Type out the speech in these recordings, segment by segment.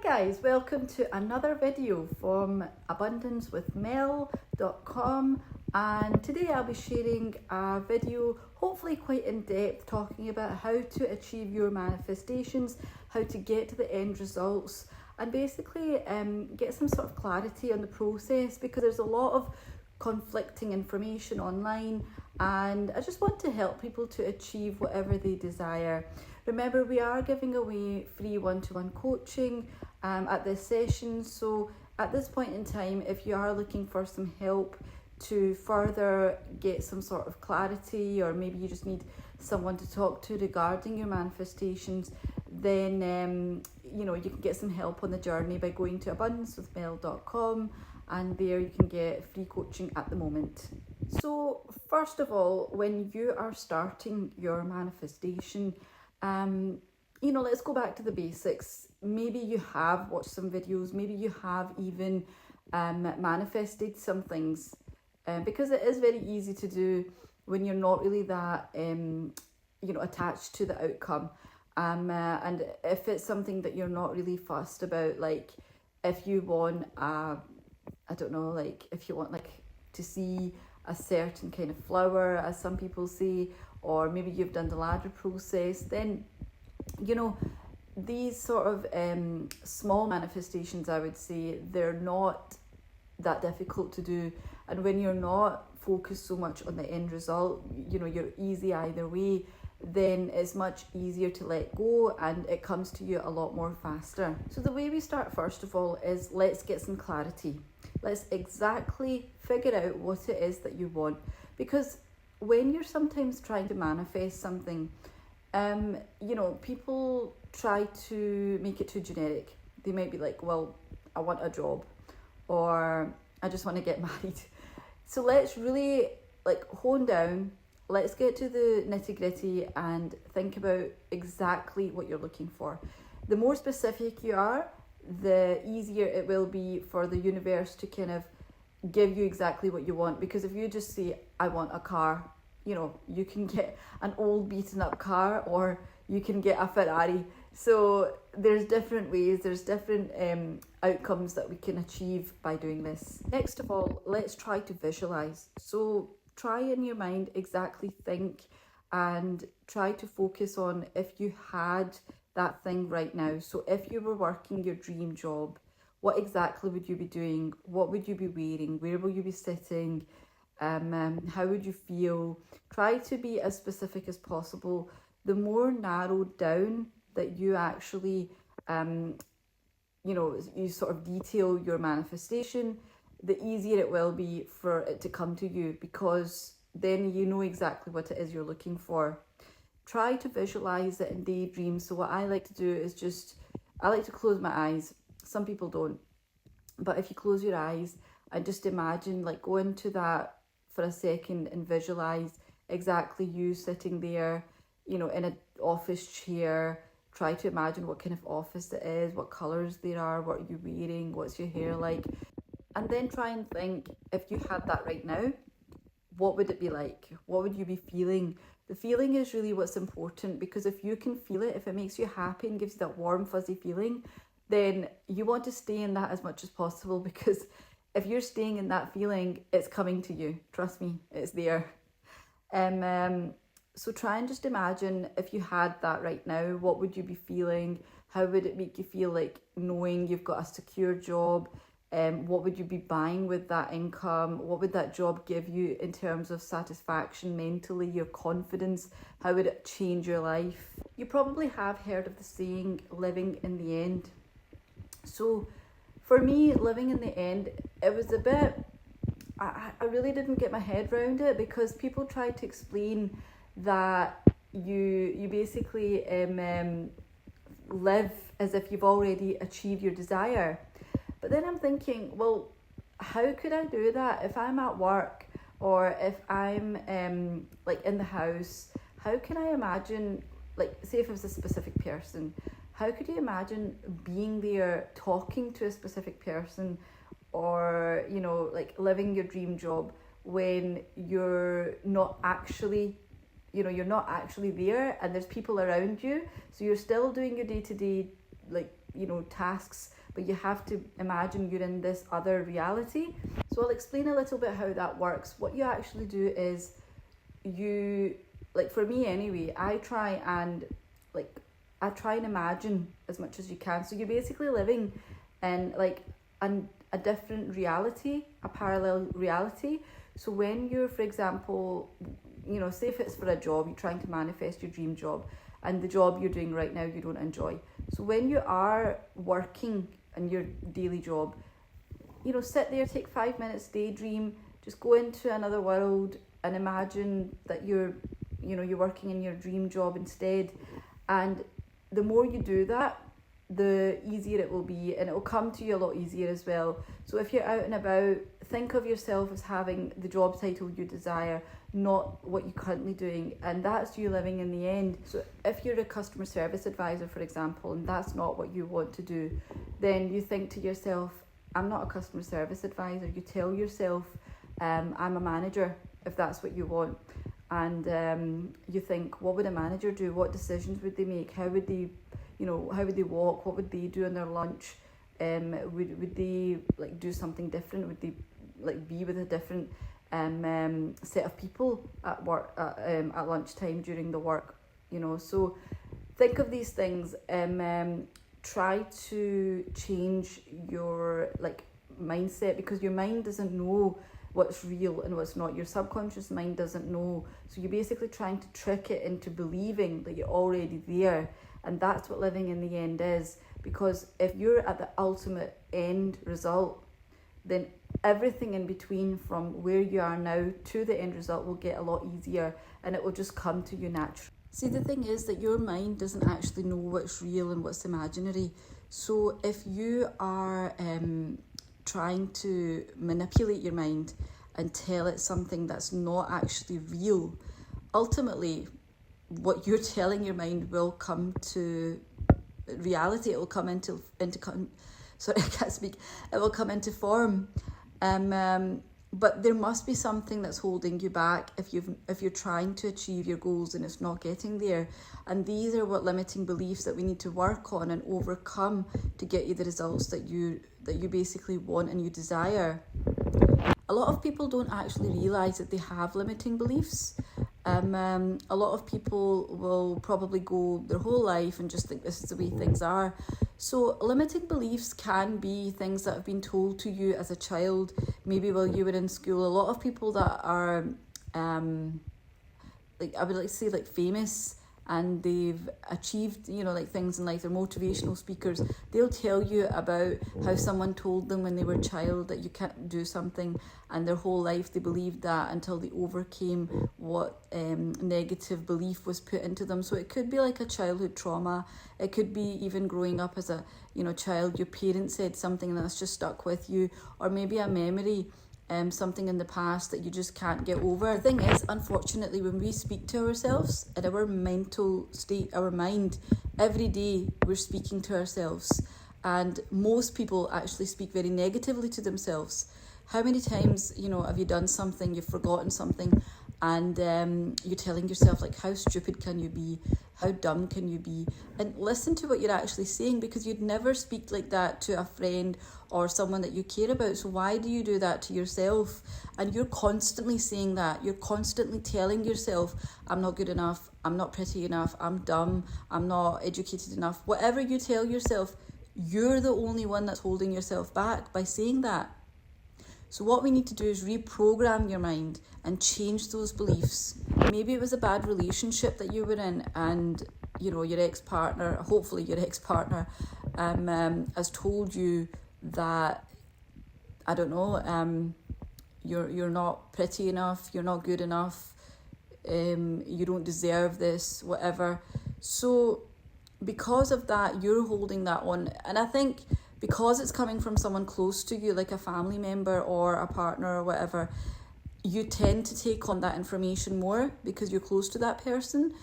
guys, welcome to another video from AbundanceWithMel.com, and today I'll be sharing a video, hopefully quite in depth, talking about how to achieve your manifestations, how to get to the end results, and basically get some sort of clarity on the process, because there's a lot of conflicting information online and I just want to help people to achieve whatever they desire. Remember, we are giving away free one-to-one coaching at this session, so at this point in time, if you are looking for some help to further get some sort of clarity, or maybe you just need someone to talk to regarding your manifestations, then you can get some help on the journey by going to AbundanceWithMel.com, and there you can get free coaching at the moment. So first of all, when you are starting your manifestation, let's go back to the basics. Maybe you have watched some videos, maybe you have even manifested some things, because it is very easy to do when you're not really that attached to the outcome, and if it's something that you're not really fussed about, like if you want if you want to see a certain kind of flower, as some people say, or maybe you've done the ladder process, then these sort of small manifestations, I would say, they're not that difficult to do. And when you're not focused so much on the end result, you're easy either way, then it's much easier to let go and it comes to you a lot more faster. So the way we start, first of all, is let's get some clarity. Let's exactly figure out what it is that you want, because when you're sometimes trying to manifest something, people try to make it too generic. They might be like, well, I want a job, or I just want to get married. So let's really hone down. Let's get to the nitty-gritty and think about exactly what you're looking for. The more specific you are, the easier it will be for the universe to kind of give you exactly what you want. Because if you just say, I want a car, you can get an old beaten up car, or you can get a Ferrari. So there's different ways, there's different outcomes that we can achieve by doing this. Next of all, let's try to visualize. So try in your mind exactly think and try to focus on if you had that thing right now. So if you were working your dream job, what exactly would you be doing? What would you be wearing? Where will you be sitting? How would you feel? Try to be as specific as possible. The more narrowed down that you actually, you sort of detail your manifestation, the easier it will be for it to come to you, because then you know exactly what it is you're looking for. Try to visualize it in daydreams. So what I like to do is I like to close my eyes. Some people don't, but if you close your eyes and just imagine, go into that for a second and visualize exactly you sitting there, in an office chair. Try to imagine what kind of office it is, what colours there are, what are you wearing, what's your hair like, and then try and think, if you had that right now, what would it be like? What would you be feeling? The feeling is really what's important, because if you can feel it, if it makes you happy and gives you that warm fuzzy feeling, then you want to stay in that as much as possible, because if you're staying in that feeling, it's coming to you. Trust me, it's there. So try and just imagine, if you had that right now, what would you be feeling? How would it make you feel, knowing you've got a secure job? What would you be buying with that income? What would that job give you in terms of satisfaction mentally, your confidence? How would it change your life? You probably have heard of the saying, living in the end. So for me, living in the end, it was a bit, I really didn't get my head around it, because people tried to explain that you basically live as if you've already achieved your desire. But then I'm thinking, well, how could I do that if I'm at work, or if I'm in the house? How can I imagine, say if it was a specific person, how could you imagine being there talking to a specific person, or living your dream job when you're not actually there and there's people around you? So you're still doing your day-to-day tasks, but you have to imagine you're in this other reality. So I'll explain a little bit how that works. What you actually do is like for me anyway, I try and imagine as much as you can. So you're basically living in like a different reality, a parallel reality. So when you're, for example, say if it's for a job, you're trying to manifest your dream job, and the job you're doing right now you don't enjoy. So when you are working in your daily job, sit there, take 5 minutes, daydream, just go into another world and imagine that you're working in your dream job instead. And the more you do that, the easier it will be, and it will come to you a lot easier as well. So if you're out and about, think of yourself as having the job title you desire, not what you're currently doing, and that's you living in the end. So if you're a customer service advisor, for example, and that's not what you want to do, then you think to yourself, I'm not a customer service advisor. You tell yourself, I'm a manager, if that's what you want. And you think, what would a manager do? What decisions would they make? How would they walk? What would they do on their lunch? Would they like do something different? Would they like be with a different set of people at work at lunchtime during the work? So think of these things. Try to change your mindset, because your mind doesn't know what's real and what's not. Your subconscious mind doesn't know. So you're basically trying to trick it into believing that you're already there. And that's what living in the end is. Because if you're at the ultimate end result, then everything in between from where you are now to the end result will get a lot easier, and it will just come to you naturally. See, the thing is that your mind doesn't actually know what's real and what's imaginary. So if you are trying to manipulate your mind and tell it something that's not actually real, ultimately what you're telling your mind will come to reality. It will come into sorry, I can't speak. It will come into form. But there must be something that's holding you back if you're trying to achieve your goals and it's not getting there. And these are what limiting beliefs that we need to work on and overcome to get you the results that you basically want and you desire. A lot of people don't actually realise that they have limiting beliefs. A lot of people will probably go their whole life and just think this is the way things are. So limiting beliefs can be things that have been told to you as a child, maybe while you were in school. A lot of people that are, I would like to say famous, and they've achieved, things in life, they're motivational speakers. They'll tell you about how someone told them when they were a child that you can't do something, and their whole life they believed that until they overcame what negative belief was put into them. So it could be like a childhood trauma. It could be even growing up as a child. Your parents said something and that's just stuck with you, or maybe a memory. Something in the past that you just can't get over. The thing is, unfortunately, when we speak to ourselves in our mental state, our mind, every day we're speaking to ourselves, and most people actually speak very negatively to themselves. How many times, have you done something, you've forgotten something, and you're telling yourself, how stupid can you be? How dumb can you be? And listen to what you're actually saying, because you'd never speak like that to a friend or someone that you care about. So why do you do that to yourself? And you're constantly saying that. You're constantly telling yourself, I'm not good enough, I'm not pretty enough, I'm dumb, I'm not educated enough. Whatever you tell yourself, you're the only one that's holding yourself back by saying that. So what we need to do is reprogram your mind and change those beliefs. Maybe it was a bad relationship that you were in, and your ex-partner, hopefully your ex-partner, has told you that, I don't know, you're not pretty enough, you're not good enough, you don't deserve this, whatever. So because of that, you're holding that on. And I think because it's coming from someone close to you, like a family member or a partner or whatever, you tend to take on that information more because you're close to that person.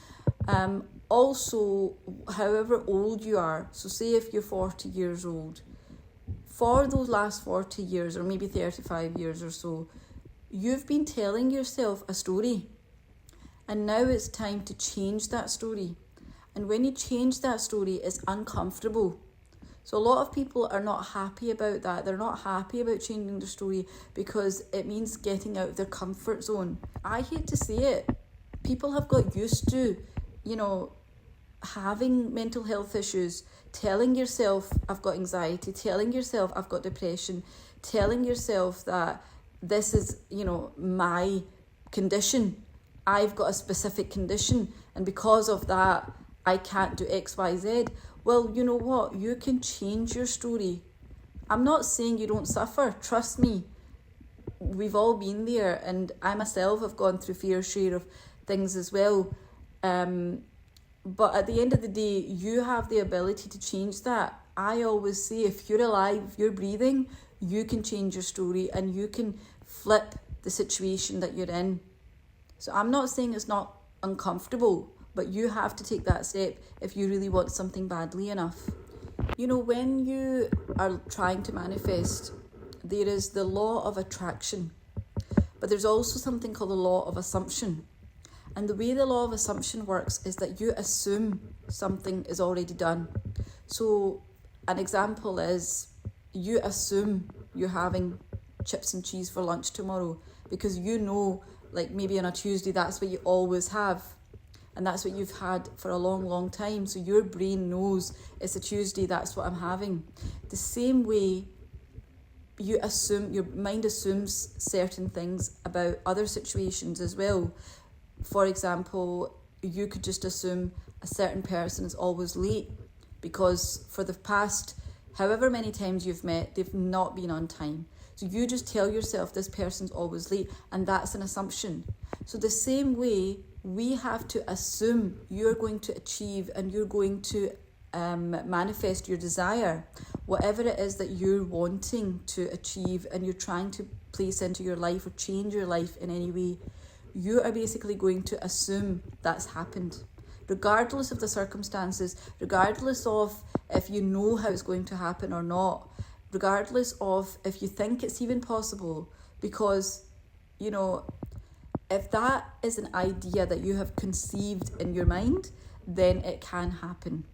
Also, however old you are, so say if you're 40 years old, for those last 40 years or maybe 35 years or so, you've been telling yourself a story. And now it's time to change that story. And when you change that story, it's uncomfortable. So a lot of people are not happy about that. They're not happy about changing their story because it means getting out of their comfort zone. I hate to say it. People have got used to, having mental health issues, telling yourself I've got anxiety, telling yourself I've got depression, telling yourself that this is, my condition. I've got a specific condition, and because of that, I can't do X, Y, Z. Well, you know what? You can change your story. I'm not saying you don't suffer. Trust me. We've all been there, and I myself have gone through fair share of things as well. But at the end of the day, you have the ability to change that. I always say, if you're alive, if you're breathing, you can change your story and you can flip the situation that you're in. So I'm not saying it's not uncomfortable, but you have to take that step if you really want something badly enough. When you are trying to manifest, there is the law of attraction, but there's also something called the law of assumption. And the way the law of assumption works is that you assume something is already done. So an example is you assume you're having chips and cheese for lunch tomorrow because like maybe on a Tuesday, that's what you always have. And that's what you've had for a long, long time. So your brain knows it's a Tuesday, that's what I'm having. The same way your mind assumes certain things about other situations as well. For example, you could just assume a certain person is always late because for the past however many times you've met, they've not been on time. So you just tell yourself this person's always late, and that's an assumption. So the same way, we have to assume you're going to achieve and you're going to manifest your desire, whatever it is that you're wanting to achieve and you're trying to place into your life or change your life in any way. You are basically going to assume that's happened, regardless of the circumstances, regardless of if you know how it's going to happen or not, regardless of if you think it's even possible, because, if that is an idea that you have conceived in your mind, then it can happen.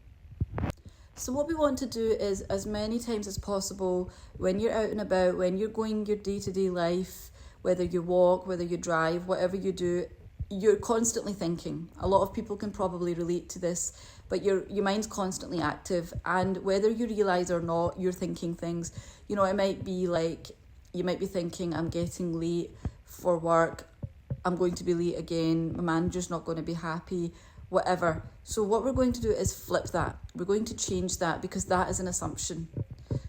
So what we want to do is, as many times as possible, when you're out and about, when you're going your day-to-day life, whether you walk, whether you drive, whatever you do, you're constantly thinking. A lot of people can probably relate to this, but your mind's constantly active, and whether you realise or not, you're thinking things. It might be like, you might be thinking, I'm getting late for work, I'm going to be late again, my manager's not going to be happy, whatever. So what we're going to do is flip that. We're going to change that because that is an assumption.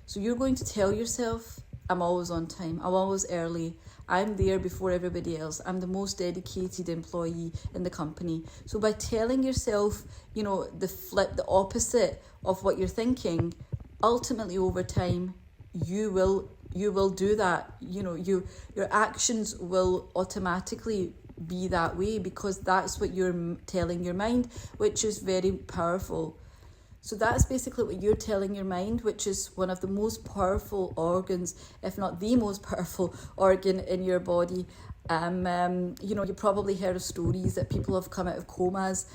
So you're going to tell yourself, I'm always on time, I'm always early, I'm there before everybody else, I'm the most dedicated employee in the company. So by telling yourself, the opposite of what you're thinking, ultimately over time, you will do that. Your actions will automatically be that way because that's what you're telling your mind, which is very powerful. So that's basically what you're telling your mind, which is one of the most powerful organs, if not the most powerful organ in your body. You probably heard of stories that people have come out of comas.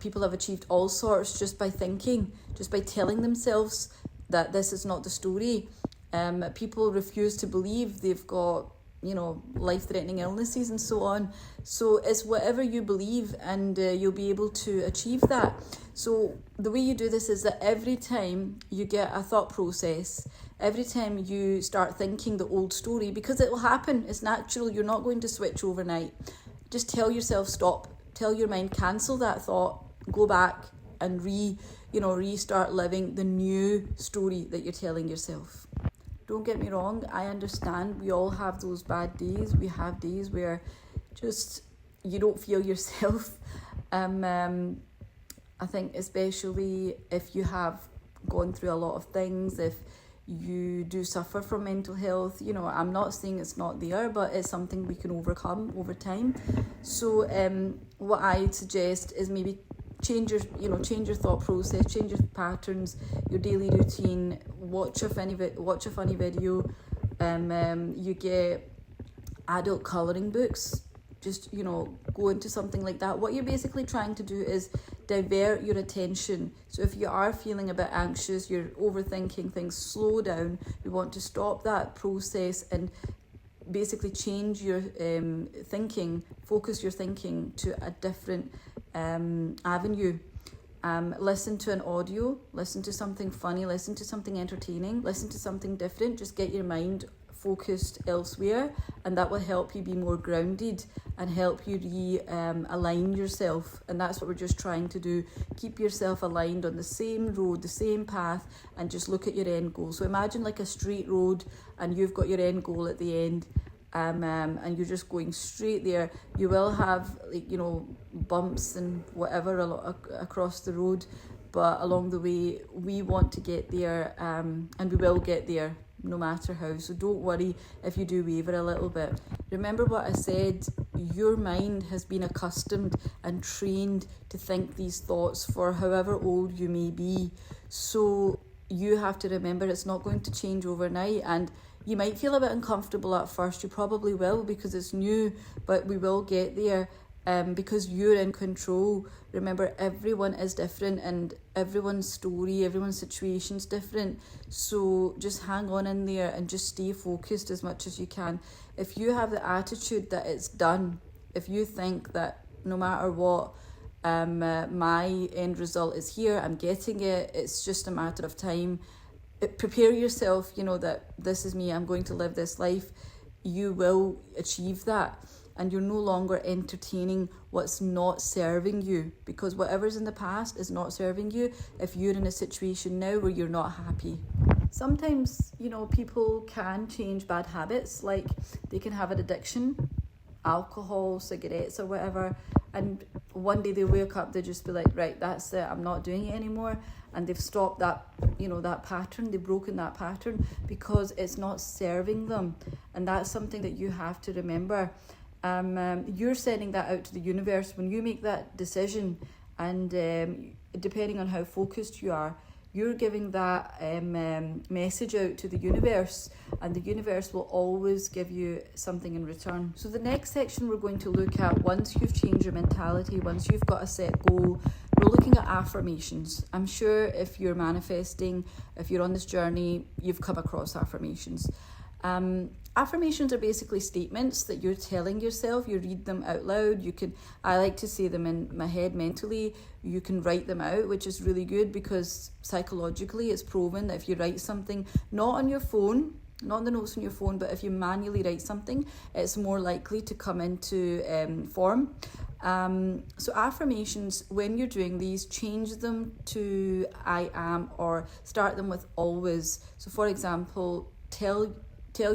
People have achieved all sorts just by thinking, just by telling themselves that this is not the story. People refuse to believe they've got, life-threatening illnesses and so on. So it's whatever you believe, and you'll be able to achieve that. So the way you do this is that every time you get a thought process, every time you start thinking the old story, because it will happen, it's natural, you're not going to switch overnight. Just tell yourself stop. Tell your mind, cancel that thought, go back and restart living the new story that you're telling yourself. Don't get me wrong, I understand we all have those bad days. We have days where just you don't feel yourself. I think especially if you have gone through a lot of things, if you do suffer from mental health, I'm not saying it's not there, but it's something we can overcome over time. So what I'd suggest is maybe change your thought process, change your patterns, your daily routine, watch a funny video, you get adult colouring books, just go into something like that. What you're basically trying to do is divert your attention. So if you are feeling a bit anxious, you're overthinking things, slow down. We want to stop that process and basically change your thinking, focus your thinking to a different avenue. Listen to an audio, listen to something funny, listen to something entertaining, listen to something different. Just get your mind focused elsewhere, and that will help you be more grounded and help you align yourself. And that's what we're just trying to do. Keep yourself aligned on the same road, the same path, and just look at your end goal. So imagine like a straight road, and you've got your end goal at the end, and you're just going straight there. You will have, like, bumps and whatever across the road, but along the way we want to get there, and we will get there no matter how. So don't worry if you do waver a little bit. Remember what I said, your mind has been accustomed and trained to think these thoughts for however old you may be. So you have to remember it's not going to change overnight, and you might feel a bit uncomfortable at first. You probably will, because it's new, but we will get there. Because you're in control. Remember, everyone is different, and everyone's story, everyone's situation's different. So just hang on in there and just stay focused as much as you can. If you have the attitude that it's done, if you think that no matter what, my end result is here, I'm getting it, it's just a matter of time, prepare yourself, that this is me, I'm going to live this life, you will achieve that. And you're no longer entertaining what's not serving you, because whatever's in the past is not serving you if you're in a situation now where you're not happy. Sometimes, people can change bad habits, like they can have an addiction, alcohol, cigarettes or whatever, and one day they wake up, they just be like, right, that's it, I'm not doing it anymore, and they've stopped that, that pattern, they've broken that pattern because it's not serving them. And that's something that you have to remember. You're sending that out to the universe when you make that decision, and depending on how focused you are, you're giving that message out to the universe, and the universe will always give you something in return. So the next section we're going to look at, once you've changed your mentality, once you've got a set goal, we're looking at affirmations. I'm sure if you're manifesting, if you're on this journey, you've come across affirmations. Affirmations are basically statements that you're telling yourself. You read them out loud. I like to say them in my head mentally. You can write them out, which is really good, because psychologically it's proven that if you write something, not on your phone, not in the notes on your phone, but if you manually write something, it's more likely to come into form. So affirmations, when you're doing these, change them to I am, or start them with always. So for example, tell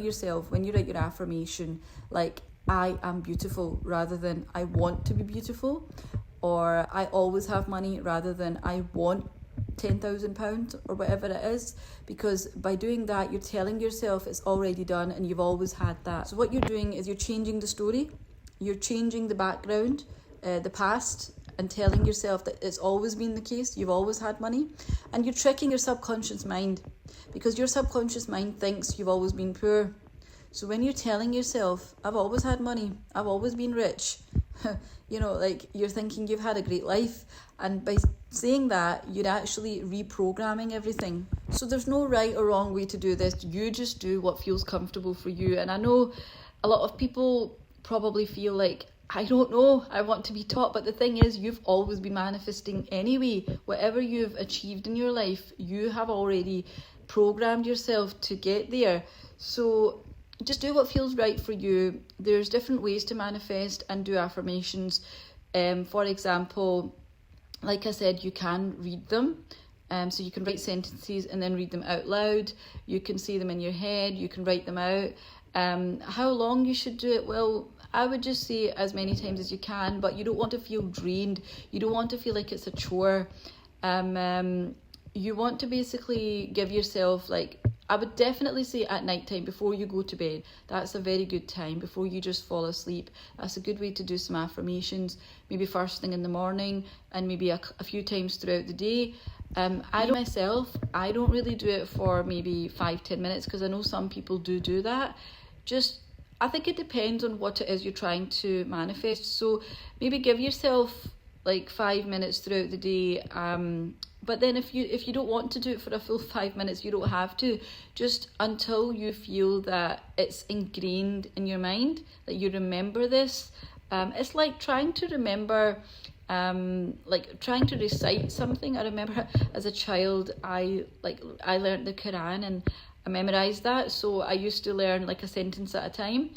yourself, when you write your affirmation, like, I am beautiful, rather than I want to be beautiful, or I always have money, rather than I want £10,000 or whatever it is. Because by doing that, you're telling yourself it's already done and you've always had that. So what you're doing is you're changing the story, you're changing the background, the past, and telling yourself that it's always been the case, you've always had money, and you're tricking your subconscious mind, because your subconscious mind thinks you've always been poor. So when you're telling yourself, I've always had money, I've always been rich, you're thinking you've had a great life, and by saying that, you're actually reprogramming everything. So there's no right or wrong way to do this, you just do what feels comfortable for you. And I know a lot of people probably feel like, I don't know, I want to be top. But the thing is, you've always been manifesting anyway. Whatever you've achieved in your life, you have already programmed yourself to get there. So just do what feels right for you. There's different ways to manifest and do affirmations. For example, like I said, you can read them. So you can write sentences and then read them out loud. You can say them in your head. You can write them out. How long you should do it? Well, I would just say as many times as you can, but you don't want to feel drained. You don't want to feel like it's a chore. You want to basically give yourself, I would definitely say at night time before you go to bed. That's a very good time before you just fall asleep. That's a good way to do some affirmations, maybe first thing in the morning and maybe a few times throughout the day. I don't really do it for maybe 5-10 minutes, because I know some people do that. I think it depends on what it is you're trying to manifest. So maybe give yourself like 5 minutes throughout the day. But then if you don't want to do it for a full 5 minutes, you don't have to. Just until you feel that it's ingrained in your mind, that you remember this. It's like trying to remember, like trying to recite something. I remember as a child, I learned the Quran and I memorized that. So I used to learn like a sentence at a time.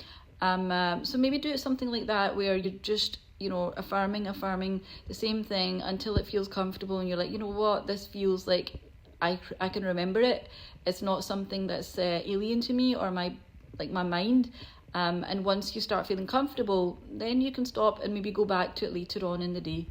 So maybe do something like that where you're just, affirming the same thing until it feels comfortable and you're like, you know what, this feels like I can remember it. It's not something that's alien to me or my mind. And once you start feeling comfortable, then you can stop and maybe go back to it later on in the day.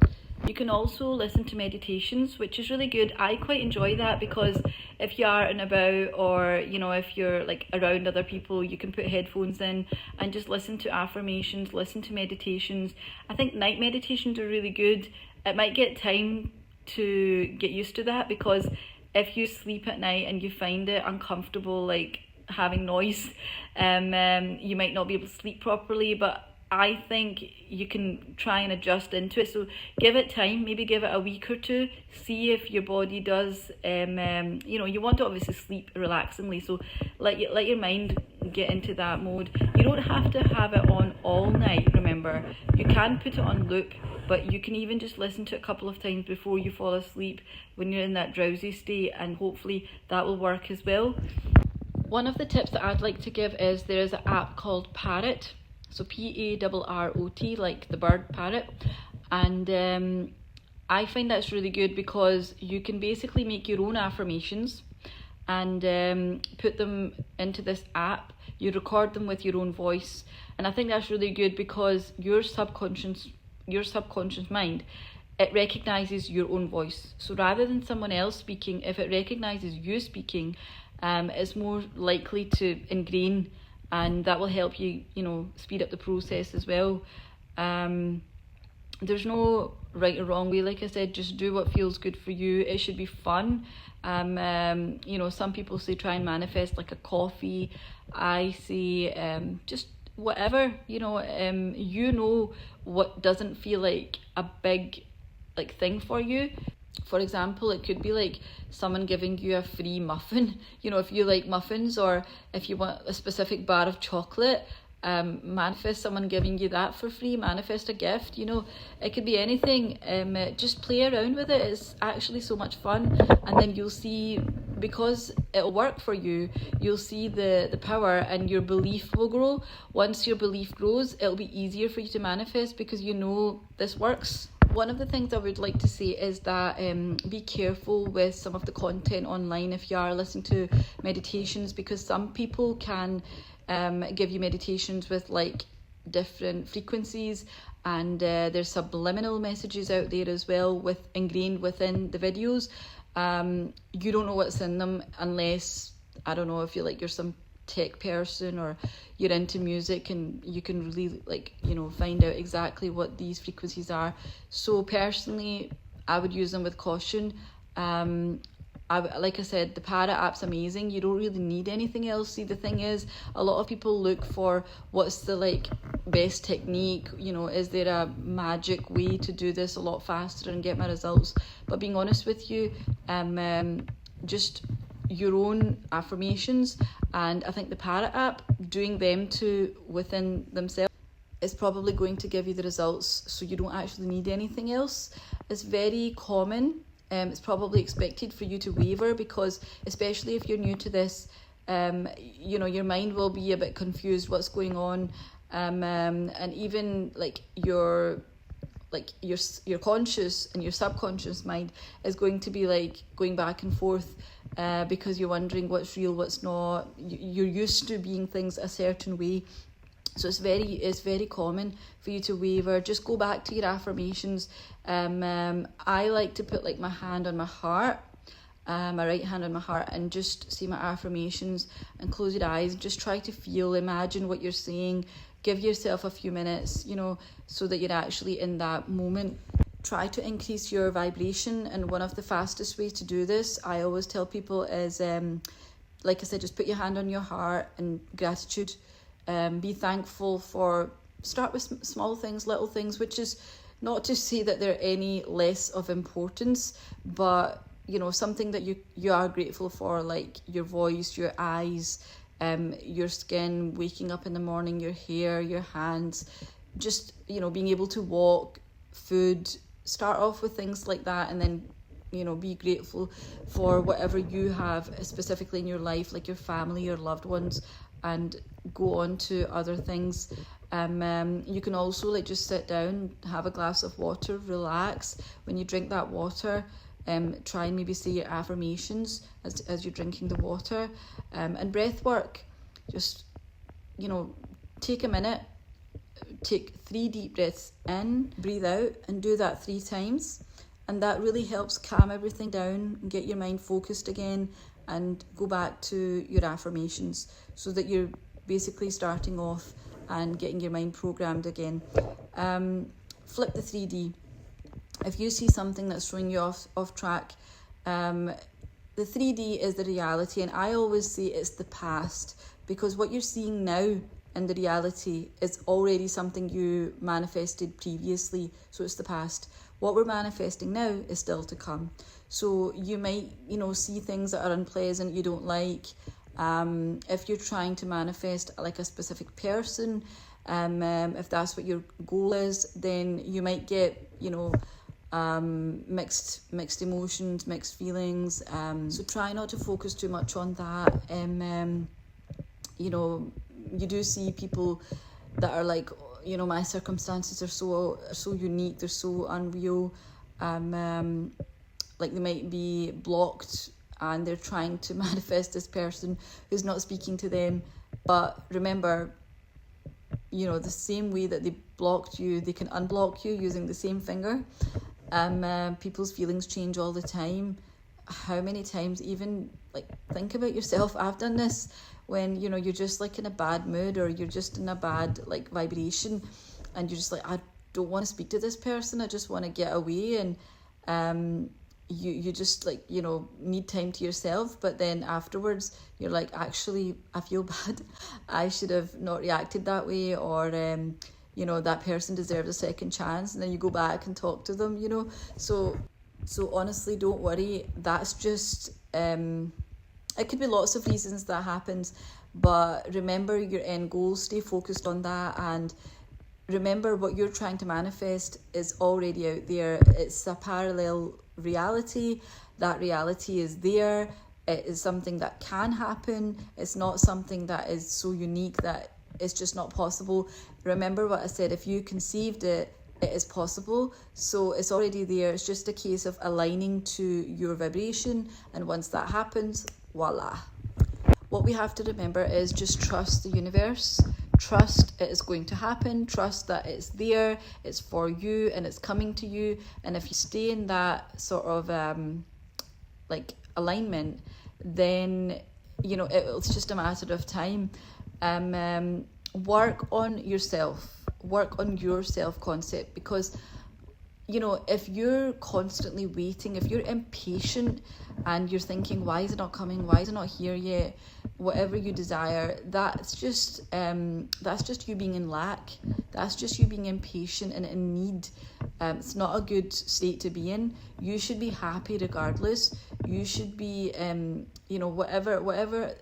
You can also listen to meditations, which is really good. I quite enjoy that because if you are and about, or if you're like around other people, you can put headphones in and just listen to affirmations, listen to meditations. I think night meditations are really good. It might get time to get used to that, because if you sleep at night and you find it uncomfortable, like having noise, you might not be able to sleep properly. But I think you can try and adjust into it. So give it time, maybe give it a week or two, see if your body does, you want to obviously sleep relaxingly, so let your mind get into that mode. You don't have to have it on all night, remember. You can put it on loop, but you can even just listen to it a couple of times before you fall asleep when you're in that drowsy state, and hopefully that will work as well. One of the tips that I'd like to give is there is an app called Parrot. So Parrot, like the bird parrot. And I find that's really good because you can basically make your own affirmations and put them into this app. You record them with your own voice. And I think that's really good because your subconscious mind, it recognises your own voice. So rather than someone else speaking, if it recognises you speaking, it's more likely to ingrain, and that will help you, speed up the process as well. There's no right or wrong way. Like I said, just do what feels good for you. It should be fun. Some people say try and manifest like a coffee. I say just whatever, what doesn't feel like a big thing for you. For example, it could be like someone giving you a free muffin, if you like muffins, or if you want a specific bar of chocolate, manifest someone giving you that for free, manifest a gift, it could be anything. Just play around with it. It's actually so much fun, and then you'll see, because it'll work for you, you'll see the power, and your belief will grow. Once your belief grows, it'll be easier for you to manifest because this works. One of the things I would like to say is that be careful with some of the content online if you are listening to meditations, because some people can give you meditations with different frequencies, and there's subliminal messages out there as well ingrained within the videos. You don't know what's in them unless, I don't know, if you're some tech person or you're into music, and you can really find out exactly what these frequencies are. So personally, I would use them with caution. Like I said, the Parrot app's amazing. You don't really need anything else. See, the thing is, a lot of people look for what's the best technique, is there a magic way to do this a lot faster and get my results? But being honest with you, just your own affirmations, and I think the Parrot app, doing them within themselves is probably going to give you the results, so you don't actually need anything else. It's very common. It's probably expected for you to waver, because especially if you're new to this, your mind will be a bit confused what's going on, and even your conscious and your subconscious mind is going to be going back and forth, because you're wondering what's real, what's not. You're used to being things a certain way, so it's very common for you to waver. Just go back to your affirmations. I like to put my hand on my heart, my right hand on my heart, and just say my affirmations and close your eyes. Just try to feel, imagine what you're saying. Give yourself a few minutes, so that you're actually in that moment. Try to increase your vibration, and one of the fastest ways to do this, I always tell people, is like I said, just put your hand on your heart and gratitude. Be thankful for, start with small things, little things, which is Not to say that they're any less of importance, but something that you are grateful for, like your voice, your eyes, your skin, waking up in the morning, your hair, your hands, just being able to walk, food. Start off with things like that, and then be grateful for whatever you have specifically in your life, like your family, your loved ones, and go on to other things. You can also like just sit down, have a glass of water, relax. When you drink that water, try and maybe say your affirmations as you're drinking the water. And breath work, just take a minute, take 3 deep breaths in, breathe out, and do that 3 times. And that really helps calm everything down and get your mind focused again, and go back to your affirmations, so that you're basically starting off and getting your mind programmed again. Flip the 3D. If you see something that's throwing you off track, the 3D is the reality, and I always say it's the past, because what you're seeing now in the reality is already something you manifested previously, so it's the past. What we're manifesting now is still to come. So you might, see things that are unpleasant, you don't like. If you're trying to manifest like a specific person, if that's what your goal is, then you might get, mixed emotions, mixed feelings. So try not to focus too much on that. You do see people that are like, my circumstances are so unique, they're so unreal. Like they might be blocked and they're trying to manifest this person who's not speaking to them. But remember, the same way that they blocked you, they can unblock you using the same finger. People's feelings change all the time. How many times, even like think about yourself, I've done this, when you're just like in a bad mood, or you're just in a bad like vibration, and you're just like, I don't want to speak to this person, I just want to get away, and you just like need time to yourself. But then afterwards you're like, actually I feel bad, I should have not reacted that way, or that person deserves a second chance, and then you go back and talk to them. So honestly, don't worry, that's just it could be lots of reasons that happens, but remember your end goal, stay focused on that, and remember what you're trying to manifest is already out there. It's a parallel reality. That reality is there. It is something that can happen. It's not something that is so unique that it's just not possible. Remember what I said, if you conceived it, it is possible. So it's already there. It's just a case of aligning to your vibration, and once that happens, voila. What we have to remember is just trust the universe. Trust it is going to happen. Trust that it's there, it's for you, and it's coming to you. And if you stay in that sort of like alignment, then it's just a matter of time. Work on yourself. Work on your self-concept, because if you're constantly waiting, if you're impatient and you're thinking, why is it not coming, why is it not here yet, whatever you desire, that's just you being in lack. That's just you being impatient and in need. It's not a good state to be in. You should be happy regardless. You should be whatever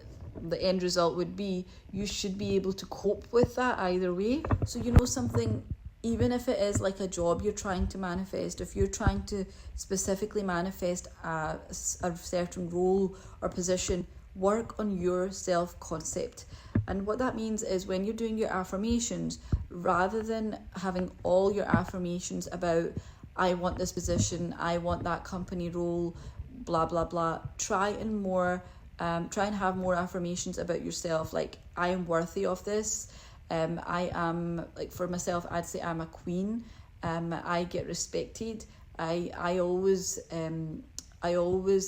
the end result would be, you should be able to cope with that either way. So something, even if it is like a job you're trying to manifest, if you're trying to specifically manifest a certain role or position, work on your self-concept. And what that means is, when you're doing your affirmations, rather than having all your affirmations about, I want this position, I want that company role, blah blah blah, try and have more affirmations about yourself, like, I am worthy of this. I am, like, for myself, I'd say I'm a queen. I get respected. I always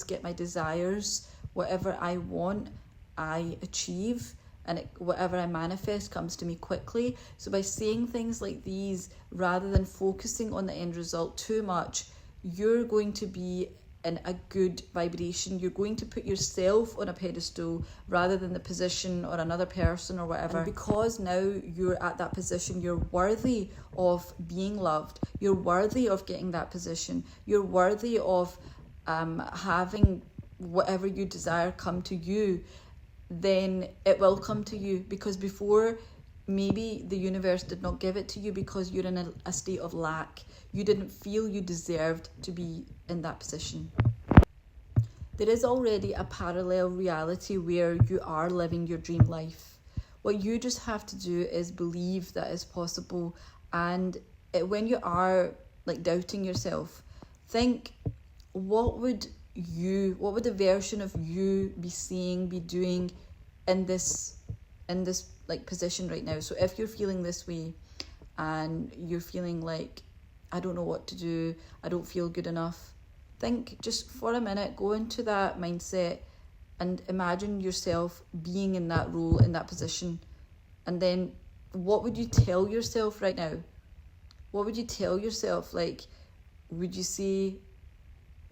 get my desires. Whatever I want, I achieve, and whatever I manifest comes to me quickly. So by saying things like these, rather than focusing on the end result too much, you're going to be in a good vibration. You're going to put yourself on a pedestal rather than the position or another person or whatever. And because now you're at that position, you're worthy of being loved. You're worthy of getting that position. You're worthy of having whatever you desire come to you. Then it will come to you, because before, maybe the universe did not give it to you because you're in a state of lack. You didn't feel you deserved to be in that position. There is already a parallel reality where you are living your dream life. What you just have to do is believe that it's possible. And when you are like doubting yourself, think, what would the version of you be saying, be doing in this like position right now? So if you're feeling this way and you're feeling like, I don't know what to do, I don't feel good enough, think just for a minute, go into that mindset and imagine yourself being in that role, in that position. And then what would you tell yourself right now? What would you tell yourself? Like, would you say,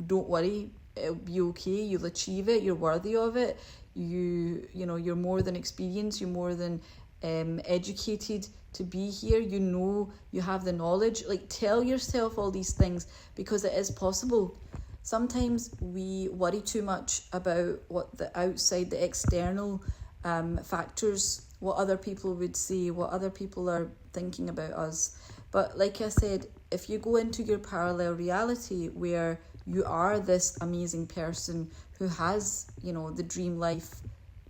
don't worry, it'll be okay, you'll achieve it, you're worthy of it, you're more than experienced, you're more than educated to be here, you have the knowledge. Like, tell yourself all these things, because it is possible. Sometimes we worry too much about what the outside, the external factors, what other people would say, what other people are thinking about us. But like I said, if you go into your parallel reality where you are this amazing person who has, the dream life,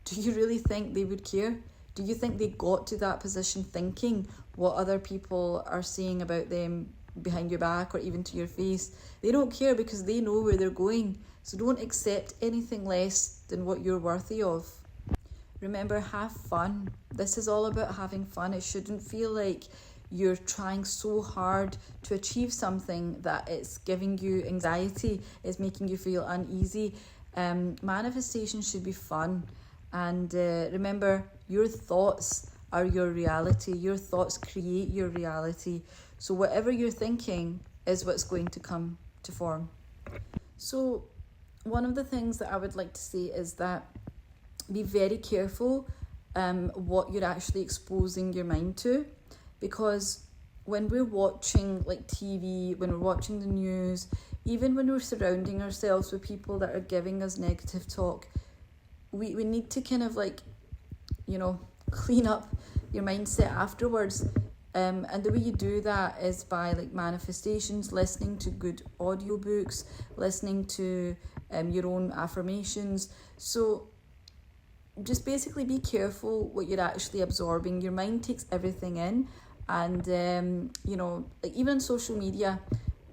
do you really think they would care? Do you think they got to that position thinking what other people are saying about them behind your back or even to your face? They don't care, because they know where they're going. So don't accept anything less than what you're worthy of. Remember, have fun. This is all about having fun. It shouldn't feel like you're trying so hard to achieve something that it's giving you anxiety, it's making you feel uneasy. Manifestation should be fun. And remember, your thoughts are your reality. Your thoughts create your reality. So whatever you're thinking is what's going to come to form. So one of the things that I would like to say is that be very careful what you're actually exposing your mind to, because when we're watching like TV, when we're watching the news, even when we're surrounding ourselves with people that are giving us negative talk, we need to kind of like, clean up your mindset afterwards. And the way you do that is by like manifestations, listening to good audiobooks, listening to your own affirmations. So just basically be careful what you're actually absorbing. Your mind takes everything in. And, like even on social media,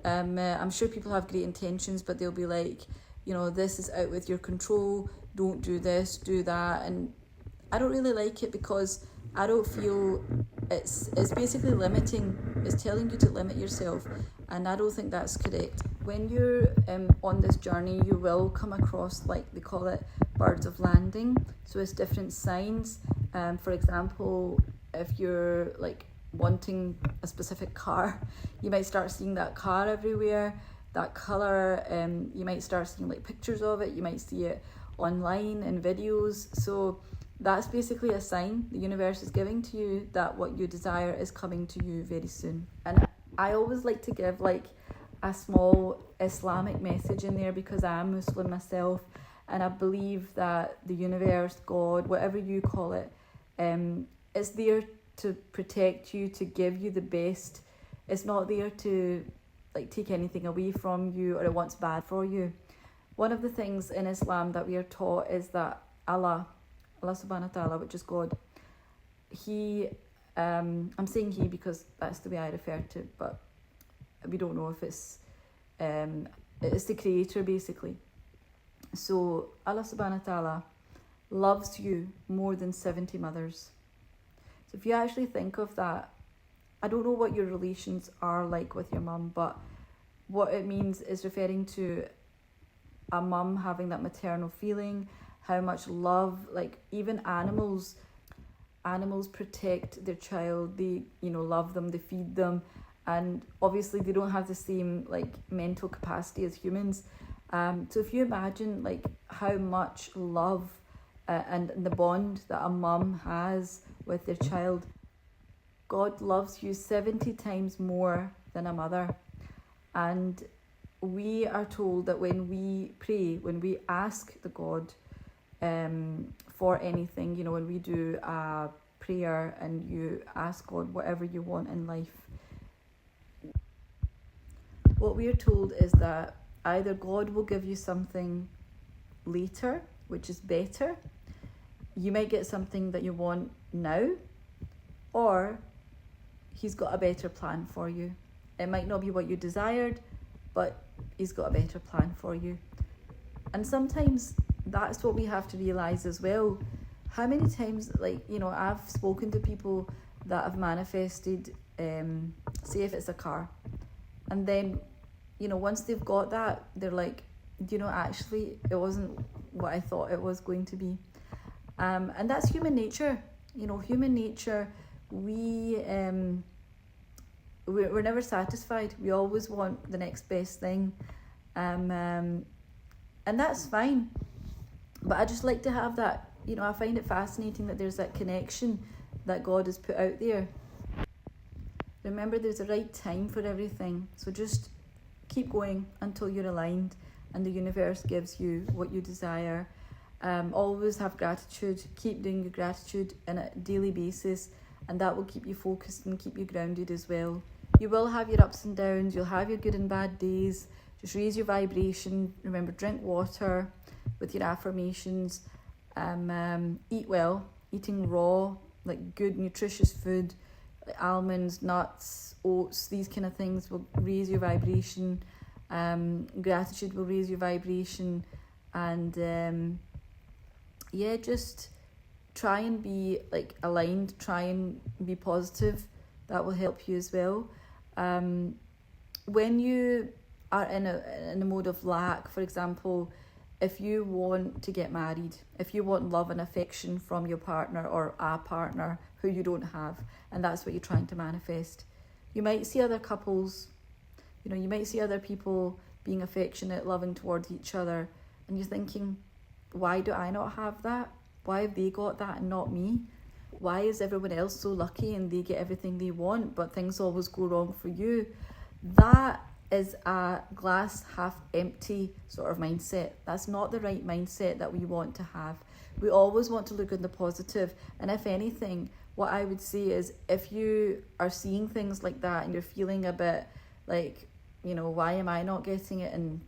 I'm sure people have great intentions, but they'll be like, this is out with your control, don't do this, do that. And I don't really like it, because I don't feel it's basically limiting. It's telling you to limit yourself, and I don't think that's correct. When you're on this journey, you will come across, like they call it, birds of landing. So it's different signs. For example, if you're like wanting a specific car, you might start seeing that car everywhere, that colour, you might start seeing like pictures of it, you might see it online in videos. So that's basically a sign the universe is giving to you that what you desire is coming to you very soon. And I always like to give like a small Islamic message in there, because I am Muslim myself, and I believe that the universe, God, whatever you call it, is there to protect you, to give you the best. It's not there to like take anything away from you, or it wants bad for you. One of the things in Islam that we are taught is that Allah subhanahu wa ta'ala, which is God, he, I'm saying he because that's the way I refer to it, but we don't know if it's the creator basically. So Allah subhanahu wa ta'ala loves you more than 70 mothers. So if you actually think of that, I don't know what your relations are like with your mum, but what it means is referring to a mum having that maternal feeling, how much love, like even animals protect their child, they love them, they feed them, and obviously they don't have the same like mental capacity as humans, So if you imagine like how much love and the bond that a mum has with their child, God loves you 70 times more than a mother. And we are told that when we pray, when we ask the God for anything, you know, when we do a prayer and you ask God whatever you want in life, what we are told is that either God will give you something later, which is better. You might get something that you want now, or He's got a better plan for you. It might not be what you desired, but He's got a better plan for you. And sometimes that's what we have to realise as well. How many times, like, you know, I've spoken to people that have manifested, say if it's a car, and then, you know, once they've got that, they're like, you know, actually it wasn't what I thought it was going to be. And that's human nature. You know, human nature, we're never satisfied. We always want the next best thing. And that's fine. But I just like to have that, you know, I find it fascinating that there's that connection that God has put out there. Remember, there's a right time for everything. So just keep going until you're aligned and the universe gives you what you desire. Always have gratitude. Keep doing your gratitude on a daily basis, and that will keep you focused and keep you grounded as well. You will have your ups and downs. You'll have your good and bad days. Just raise your vibration. Remember, drink water with your affirmations. Eat well. Eating raw, like good nutritious food, like almonds, nuts, oats, these kind of things will raise your vibration. Gratitude will raise your vibration. And just try and be like aligned, try and be positive. That will help you as well. When you are in a mode of lack, for example, if you want to get married, if you want love and affection from your partner or a partner who you don't have, and that's what you're trying to manifest, you might see other couples, you know, you might see other people being affectionate, loving towards each other, and you're thinking, why do I not have that? Why have they got that and not me? Why is everyone else so lucky and they get everything they want, but things always go wrong for you? That is a glass half empty sort of mindset. That's not the right mindset that we want to have. We always want to look on the positive. And if anything, what I would say is, if you are seeing things like that and you're feeling a bit like, you know, why am I not getting it? And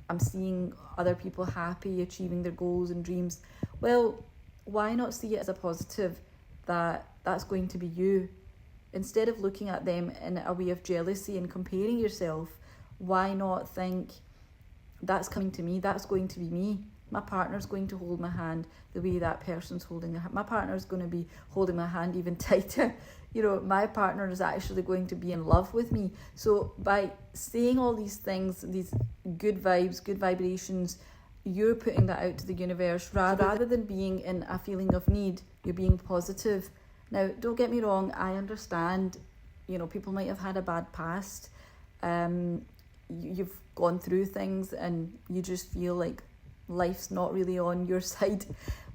I'm seeing other people happy, achieving their goals and dreams. Well, why not see it as a positive that that's going to be you? Instead of looking at them in a way of jealousy and comparing yourself, why not think, that's coming to me, that's going to be me. My partner's going to hold my hand the way that person's holding the hand. My partner's going to be holding my hand even tighter. You know, my partner is actually going to be in love with me. So by saying all these things, these good vibes, good vibrations, you're putting that out to the universe rather than being in a feeling of need. You're being positive. Now, don't get me wrong, I understand, you know, people might have had a bad past. You've gone through things and you just feel like life's not really on your side.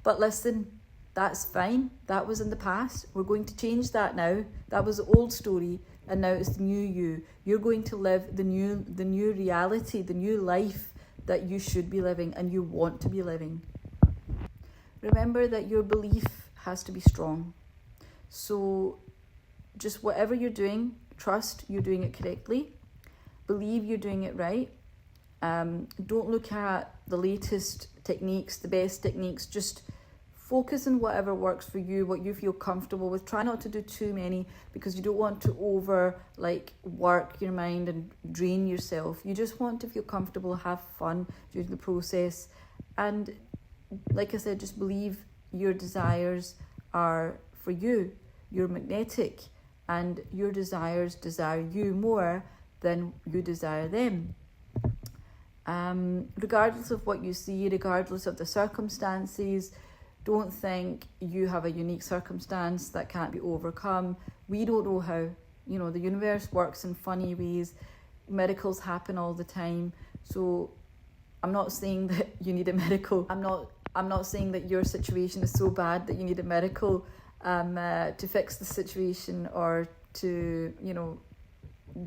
But listen, that's fine. That was in the past. We're going to change that now. That was the old story, and now it's the new you. You're going to live the new reality, the new life that you should be living and you want to be living. Remember that your belief has to be strong. So just whatever you're doing, trust you're doing it correctly. Believe you're doing it right. Don't look at the latest techniques, the best techniques. Just focus on whatever works for you, what you feel comfortable with. Try not to do too many because you don't want to work your mind and drain yourself. You just want to feel comfortable, have fun during the process. And like I said, just believe your desires are for you. You're magnetic and your desires desire you more than you desire them. Regardless of what you see, regardless of the circumstances, don't think you have a unique circumstance that can't be overcome. We don't know how. You know, the universe works in funny ways. Miracles happen all the time. So I'm not saying that you need a miracle. I'm not saying that your situation is so bad that you need a miracle to fix the situation or to, you know,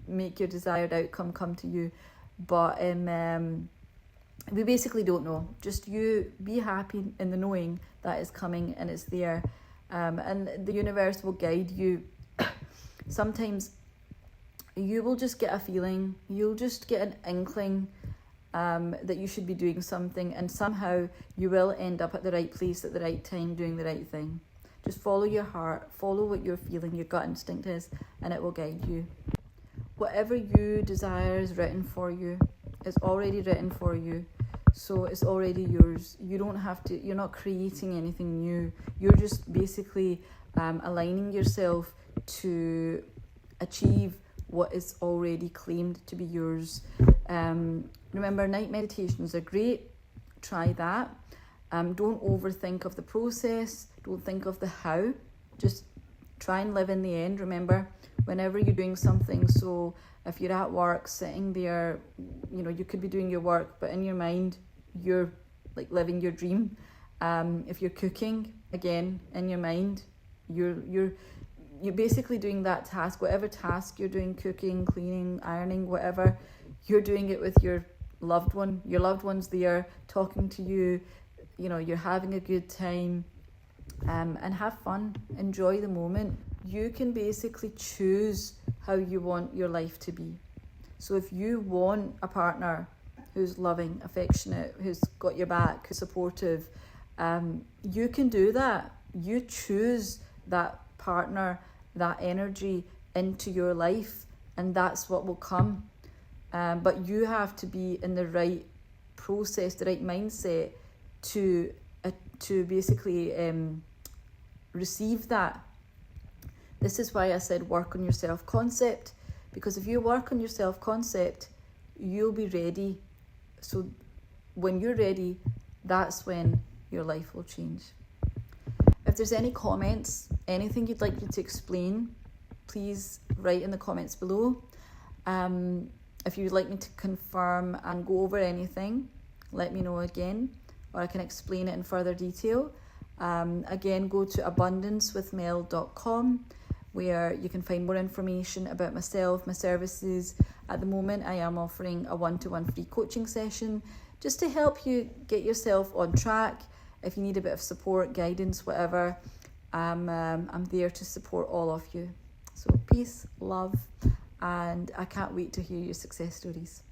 make your desired outcome come to you. But we basically don't know. Just you be happy in the knowing that it's coming and it's there. And the universe will guide you. Sometimes you will just get a feeling, you'll just get an inkling that you should be doing something, and somehow you will end up at the right place at the right time doing the right thing. Just follow your heart, follow what you're feeling, your gut instinct is, and it will guide you. Whatever you desire is written for you. It's already written for you. So it's already yours. You don't have to, you're not creating anything new. You're just basically aligning yourself to achieve what is already claimed to be yours. Remember, night meditations are great. Try that. Don't overthink of the process. Don't think of the how. Just try and live in the end. Remember, whenever you're doing something, so if you're at work sitting there, you know, you could be doing your work, but in your mind you're like living your dream. If you're cooking, again, in your mind you're basically doing that task, whatever task you're doing, cooking, cleaning, ironing, whatever, you're doing it with your loved one. Your loved one's there talking to you, you know, you're having a good time, and have fun, enjoy the moment. You can basically choose how you want your life to be. So if you want a partner who's loving, affectionate, who's got your back, who's supportive, you can do that. You choose that partner, that energy into your life, and that's what will come. But you have to be in the right process, the right mindset to basically receive that. This is why I said work on your self-concept, because if you work on your self-concept, you'll be ready. So when you're ready, that's when your life will change. If there's any comments, anything you'd like me to explain, please write in the comments below. If you'd like me to confirm and go over anything, let me know again, or I can explain it in further detail. Again, go to AbundanceWithMel.com, where you can find more information about myself, my services. At the moment, I am offering a one-to-one free coaching session just to help you get yourself on track. If you need a bit of support, guidance, whatever, I'm there to support all of you. So peace, love, and I can't wait to hear your success stories.